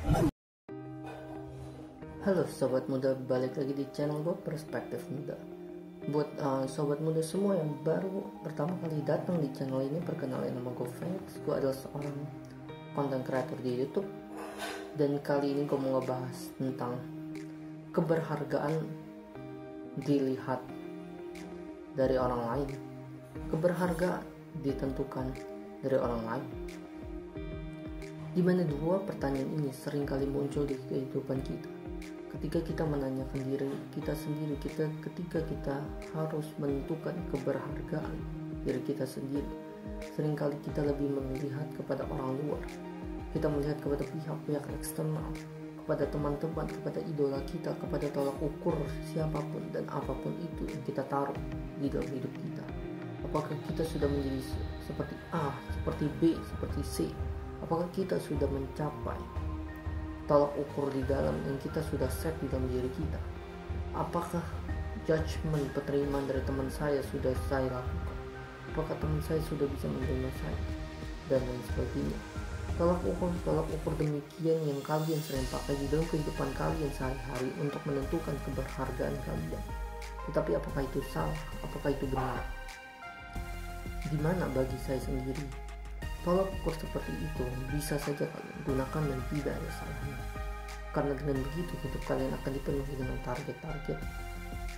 Halo Sobat Muda, balik lagi di channel gue Perspektif Muda. Buat Sobat Muda semua yang baru pertama kali datang di channel ini, perkenalkan nama gue Felix. Gue adalah seorang content creator di YouTube. Dan kali ini gue mau ngebahas tentang keberhargaan dilihat dari orang lain. Keberhargaan ditentukan dari orang lain. Dimana dua pertanyaan ini sering kali muncul di kehidupan kita. Ketika kita menanyakan diri kita sendiri, ketika kita harus menentukan keberhargaan diri kita sendiri, seringkali kita lebih melihat kepada orang luar. Kita melihat kepada pihak-pihak eksternal, kepada teman-teman, kepada idola kita, kepada tolak ukur siapapun dan apapun itu yang kita taruh di dalam hidup kita. Apakah kita sudah menjadi seperti A, seperti B, seperti C? Apakah kita sudah mencapai tolak ukur di dalam yang kita sudah set di dalam diri kita? Apakah judgement, penerimaan dari teman saya sudah saya lakukan? Apakah teman saya sudah bisa menerima saya? Dan lain sebagainya. Tolak ukur demikian yang kalian sering pakai di dalam kehidupan kalian sehari-hari untuk menentukan keberhargaan kalian. Tetapi apakah itu salah? Apakah itu benar? Dimana bagi saya sendiri, tolak ukur seperti itu bisa saja kalian gunakan dan tidak ada salahnya. Karena dengan begitu hidup kalian akan dipenuhi dengan target-target.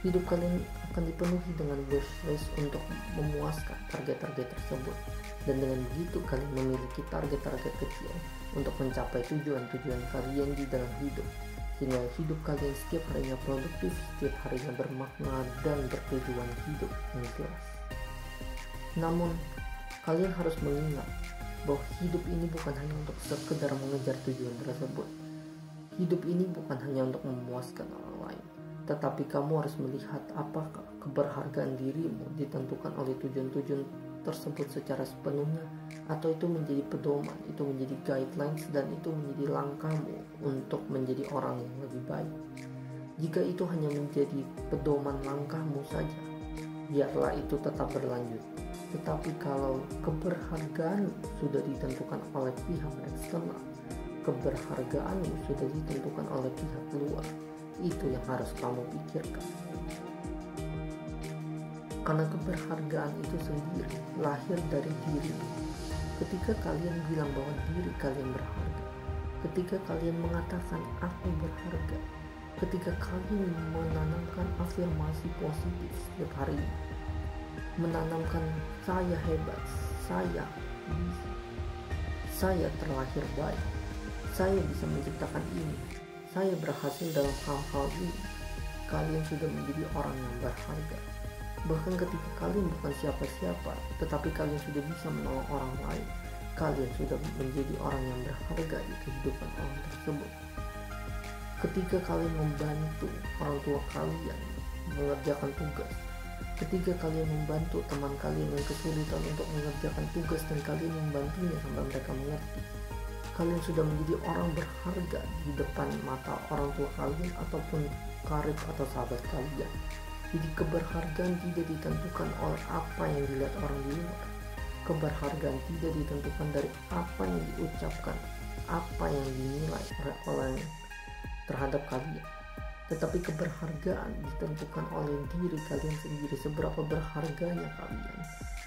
Hidup kalian akan dipenuhi dengan wish list untuk memuaskan target-target tersebut. Dan dengan begitu kalian memiliki target-target kecil untuk mencapai tujuan-tujuan kalian di dalam hidup. Sehingga hidup kalian setiap harinya produktif, setiap harinya bermakna dan bertujuan hidup yang jelas. Namun kalian harus mengingat bahwa hidup ini bukan hanya untuk sekedar mengejar tujuan tersebut. Hidup ini bukan hanya untuk memuaskan orang lain, tetapi kamu harus melihat apakah keberhargaan dirimu ditentukan oleh tujuan-tujuan tersebut secara sepenuhnya, atau itu menjadi pedoman, itu menjadi guidelines, dan itu menjadi langkahmu untuk menjadi orang yang lebih baik. Jika itu hanya menjadi pedoman langkahmu saja, biarlah itu tetap berlanjut. Tetapi kalau keberhargaan sudah ditentukan oleh pihak eksternal, keberhargaan sudah ditentukan oleh pihak luar, itu yang harus kamu pikirkan. Karena keberhargaan itu sendiri lahir dari diri. Ketika kalian bilang bahwa diri kalian berharga, ketika kalian mengatakan aku berharga, ketika kalian menanamkan afirmasi positif setiap hari, menanamkan saya hebat, saya terlahir baik, saya bisa menciptakan ini, saya berhasil dalam hal-hal ini, kalian sudah menjadi orang yang berharga. Bahkan ketika kalian bukan siapa-siapa, tetapi kalian sudah bisa menolong orang lain, kalian sudah menjadi orang yang berharga di kehidupan orang tersebut. Ketika kalian membantu orang tua kalian mengerjakan tugas, ketika kalian membantu teman kalian yang kesulitan untuk mengerjakan tugas dan kalian membantunya sampai mereka mengerti, kalian sudah menjadi orang berharga di depan mata orang tua kalian ataupun karib atau sahabat kalian. Jadi keberhargaan tidak ditentukan oleh apa yang dilihat orang di luar. Keberhargaan tidak ditentukan dari apa yang diucapkan, apa yang dinilai oleh orang terhadap kalian. Tetapi keberhargaan ditentukan oleh diri kalian sendiri. Seberapa berharganya kalian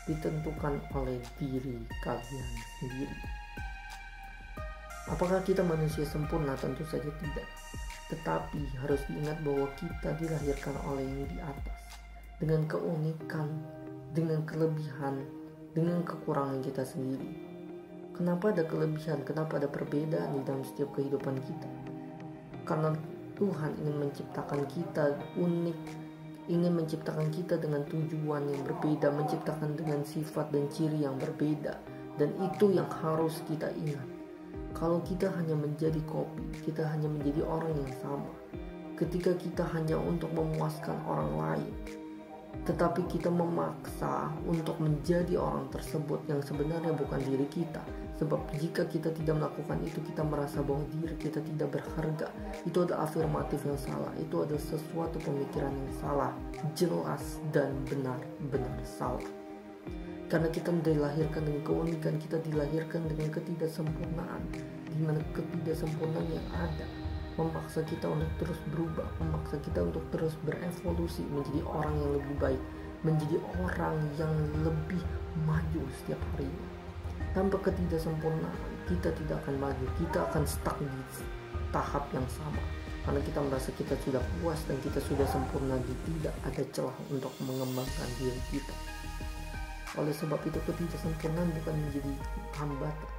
ditentukan oleh diri kalian sendiri. Apakah kita manusia sempurna? Tentu saja tidak. Tetapi harus diingat bahwa kita dilahirkan oleh yang di atas, dengan keunikan, dengan kelebihan, dengan kekurangan kita sendiri. Kenapa ada kelebihan? Kenapa ada perbedaan di dalam setiap kehidupan kita? Karena Tuhan ingin menciptakan kita unik, ingin menciptakan kita dengan tujuan yang berbeda, menciptakan dengan sifat dan ciri yang berbeda. Dan itu yang harus kita ingat. Kalau kita hanya menjadi kopi, kita hanya menjadi orang yang sama. Ketika kita hanya untuk memuaskan orang lain, tetapi kita memaksa untuk menjadi orang tersebut yang sebenarnya bukan diri kita. Sebab jika kita tidak melakukan itu, kita merasa bahwa diri kita tidak berharga. Itu adalah afirmatif yang salah. Itu adalah sesuatu pemikiran yang salah, jelas dan benar-benar salah. Karena kita dilahirkan dengan keunikan, kita dilahirkan dengan ketidaksempurnaan. di mana ketidaksempurnaan yang ada memaksa kita untuk terus berubah, memaksa kita untuk terus berevolusi menjadi orang yang lebih baik, menjadi orang yang lebih maju setiap harinya. Tanpa ketidaksempurnaan, kita tidak akan maju, kita akan stuck di tahap yang sama. Karena kita merasa kita sudah puas dan kita sudah sempurna, tidak ada celah untuk mengembangkan diri kita. Oleh sebab itu, ketidaksempurnaan bukan menjadi hambatan.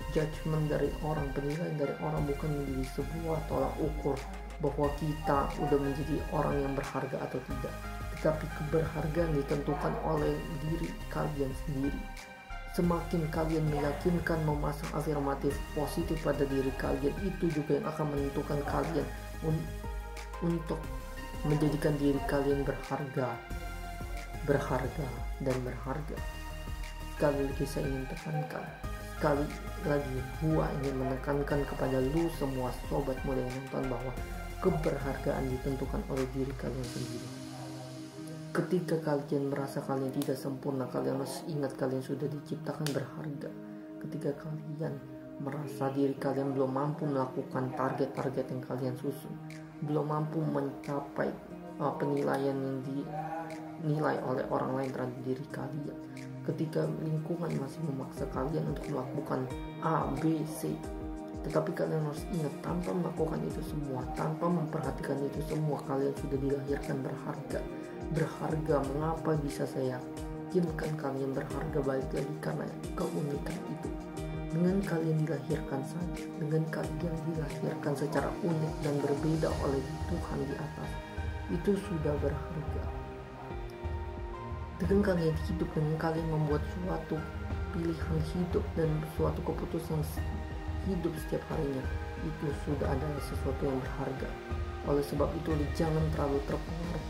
Judgment dari orang, penilaian dari orang bukan menjadi sebuah tolak ukur bahwa kita udah menjadi orang yang berharga atau tidak. Tetapi keberhargaan ditentukan oleh diri kalian sendiri. Semakin kalian meyakinkan, memasang afirmatif positif pada diri kalian, itu juga yang akan menentukan kalian untuk menjadikan diri kalian berharga dan berharga. Sekali lagi saya ingin tekankan, sekali lagi gua ingin menekankan kepada lu semua sobat muda yang nonton bahwa keberhargaan ditentukan oleh diri kalian sendiri. Ketika kalian merasa kalian tidak sempurna, kalian harus ingat kalian sudah diciptakan berharga. Ketika kalian merasa diri kalian belum mampu melakukan target-target yang kalian susun, belum mampu mencapai penilaian yang dinilai oleh orang lain terhadap diri kalian, ketika lingkungan masih memaksa kalian untuk melakukan A, B, C, tetapi kalian harus ingat, tanpa melakukan itu semua, tanpa memperhatikan itu semua, kalian sudah dilahirkan berharga. Berharga, mengapa bisa saya yakinkan kalian berharga? Balik lagi karena keunikan itu. Dengan kalian dilahirkan saja, dengan kalian dilahirkan secara unik dan berbeda oleh Tuhan di atas, itu sudah berharga. Dengan kalian hidup, dengan kalian membuat suatu pilihan hidup dan suatu keputusan hidup setiap harinya, itu sudah adalah sesuatu yang berharga. Oleh sebab itu, jangan terlalu terpengaruh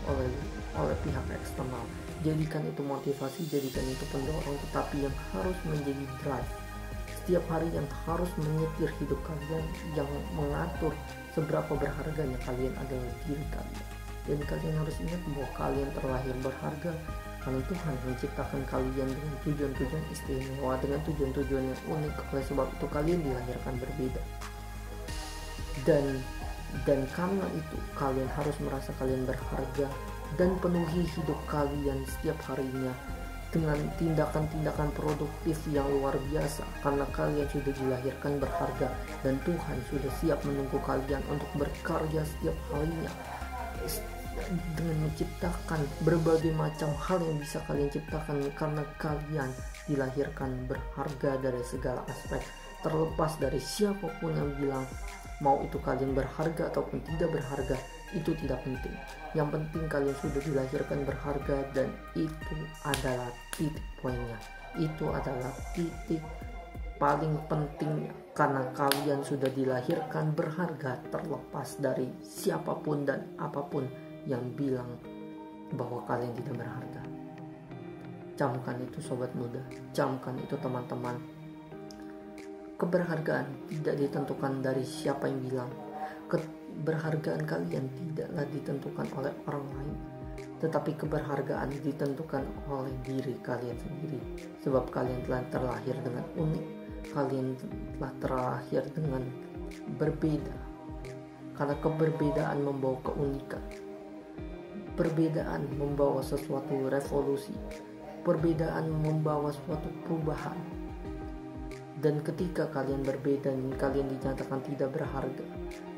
oleh pihak eksternal. Jadikan itu motivasi, jadikan itu pendorong, tetapi yang harus menjadi drive setiap hari, yang harus menyetir hidup kalian, yang mengatur seberapa berharganya kalian adalah diri kalian. Dan kalian harus ingat bahwa kalian terlahir berharga karena Tuhan menciptakan kalian dengan tujuan-tujuan istimewa, dengan tujuan-tujuan yang unik. Oleh sebab itu kalian dilahirkan berbeda. Dan karena itu kalian harus merasa kalian berharga dan penuhi hidup kalian setiap harinya dengan tindakan-tindakan produktif yang luar biasa, karena kalian sudah dilahirkan berharga dan Tuhan sudah siap menunggu kalian untuk berkarya setiap harinya dengan menciptakan berbagai macam hal yang bisa kalian ciptakan, karena kalian dilahirkan berharga dari segala aspek. Terlepas dari siapapun yang bilang mau itu kalian berharga ataupun tidak berharga, itu tidak penting. Yang penting kalian sudah dilahirkan berharga, dan itu adalah titik poinnya. Itu adalah titik paling pentingnya, karena kalian sudah dilahirkan berharga, terlepas dari siapapun dan apapun yang bilang bahwa kalian tidak berharga. Camkan itu sobat muda, camkan itu teman-teman. Keberhargaan tidak ditentukan dari siapa yang bilang. Keberhargaan kalian tidaklah ditentukan oleh orang lain, tetapi keberhargaan ditentukan oleh diri kalian sendiri. Sebab kalian telah terlahir dengan unik, kalian telah terlahir dengan berbeda. Karena keberbedaan membawa keunikan. Perbedaan membawa sesuatu revolusi. Perbedaan membawa suatu perubahan. Dan ketika kalian berbeda dan kalian dinyatakan tidak berharga,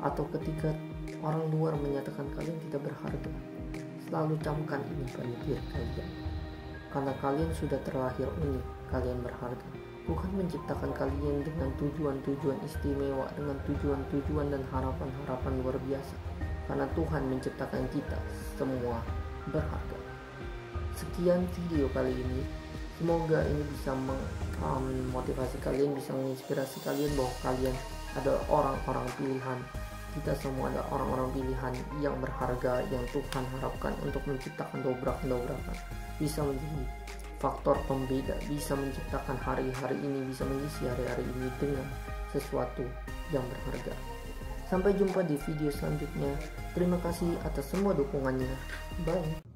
atau ketika orang luar menyatakan kalian tidak berharga, selalu camkan ini pada diri kalian. Karena kalian sudah terlahir unik, kalian berharga. Tuhan menciptakan kalian dengan tujuan-tujuan istimewa, dengan tujuan-tujuan dan harapan-harapan luar biasa. Karena Tuhan menciptakan kita semua berharga. Sekian video kali ini. Semoga ini bisa memotivasi kalian, bisa menginspirasi kalian bahwa kalian adalah orang-orang pilihan. Kita semua adalah orang-orang pilihan yang berharga, yang Tuhan harapkan untuk menciptakan dobrak-dobrakan. Bisa menjadi faktor pembeda, bisa menciptakan hari-hari ini, bisa mengisi hari-hari ini dengan sesuatu yang berharga. Sampai jumpa di video selanjutnya. Terima kasih atas semua dukungannya. Bye.